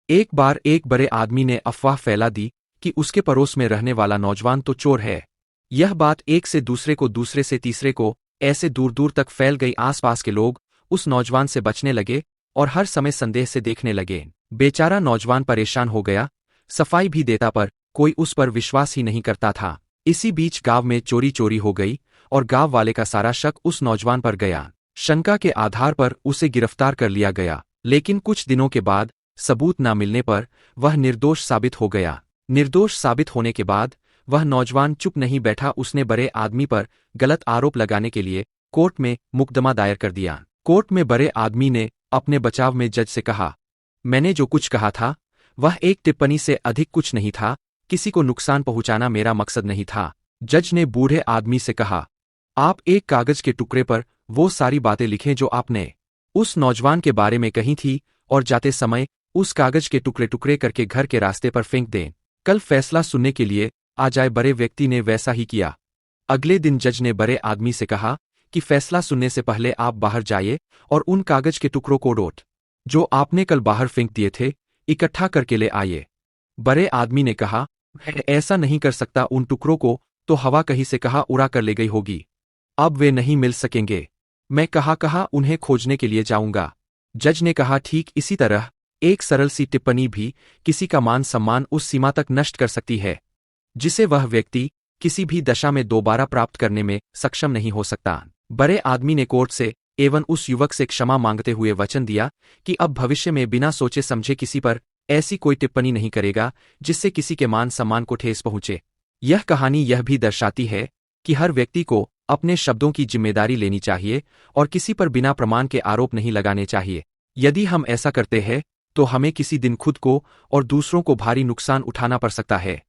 एक बार एक बड़े आदमी ने अफवाह फैला दी कि उसके पड़ोस में रहने वाला नौजवान तो चोर है। यह बात एक से दूसरे को, दूसरे से तीसरे को, ऐसे दूर दूर तक फैल गई। आसपास के लोग उस नौजवान से बचने लगे और हर समय संदेह से देखने लगे। बेचारा नौजवान परेशान हो गया, सफाई भी देता पर कोई उस पर विश्वास ही नहीं करता था। इसी बीच गांव में चोरी चोरी हो गई और गांव वाले का सारा शक उस नौजवान पर गया। शंका के आधार पर उसे गिरफ्तार कर लिया गया, लेकिन कुछ दिनों के बाद सबूत न मिलने पर वह निर्दोष साबित हो गया। निर्दोष साबित होने के बाद वह नौजवान चुप नहीं बैठा, उसने बड़े आदमी पर गलत आरोप लगाने के लिए कोर्ट में मुकदमा दायर कर दिया। कोर्ट में बड़े आदमी ने अपने बचाव में जज से कहा, मैंने जो कुछ कहा था वह एक टिप्पणी से अधिक कुछ नहीं था, किसी को नुकसान पहुंचाना मेरा मकसद नहीं था। जज ने बूढ़े आदमी से कहा, आप एक कागज के टुकड़े पर वो सारी बातें लिखें जो आपने उस नौजवान के बारे में कही थी और जाते समय उस कागज के टुकड़े टुकड़े करके घर के रास्ते पर फेंक दें। कल फैसला सुनने के लिए आ जाए। बड़े व्यक्ति ने वैसा ही किया। अगले दिन जज ने बड़े आदमी से कहा कि फैसला सुनने से पहले आप बाहर जाइए और उन कागज के टुकड़ों को डोट जो आपने कल बाहर फेंक दिए थे इकट्ठा करके ले आइए। बड़े आदमी ने कहा, ऐसा नहीं कर सकता, उन टुकड़ों को तो हवा कहीं से कहाँ उड़ा कर ले गई होगी, अब वे नहीं मिल सकेंगे। मैं कहाँ उन्हें खोजने के लिए जाऊंगा। जज ने कहा, ठीक इसी तरह एक सरल सी टिप्पणी भी किसी का मान सम्मान उस सीमा तक नष्ट कर सकती है जिसे वह व्यक्ति किसी भी दशा में दोबारा प्राप्त करने में सक्षम नहीं हो सकता। बड़े आदमी ने कोर्ट से एवं उस युवक से क्षमा मांगते हुए वचन दिया कि अब भविष्य में बिना सोचे समझे किसी पर ऐसी कोई टिप्पणी नहीं करेगा जिससे किसी के मान सम्मान को ठेस पहुंचे। यह कहानी यह भी दर्शाती है कि हर व्यक्ति को अपने शब्दों की जिम्मेदारी लेनी चाहिए और किसी पर बिना प्रमाण के आरोप नहीं लगाने चाहिए। यदि हम ऐसा करते हैं तो हमें किसी दिन खुद को और दूसरों को भारी नुकसान उठाना पड़ सकता है।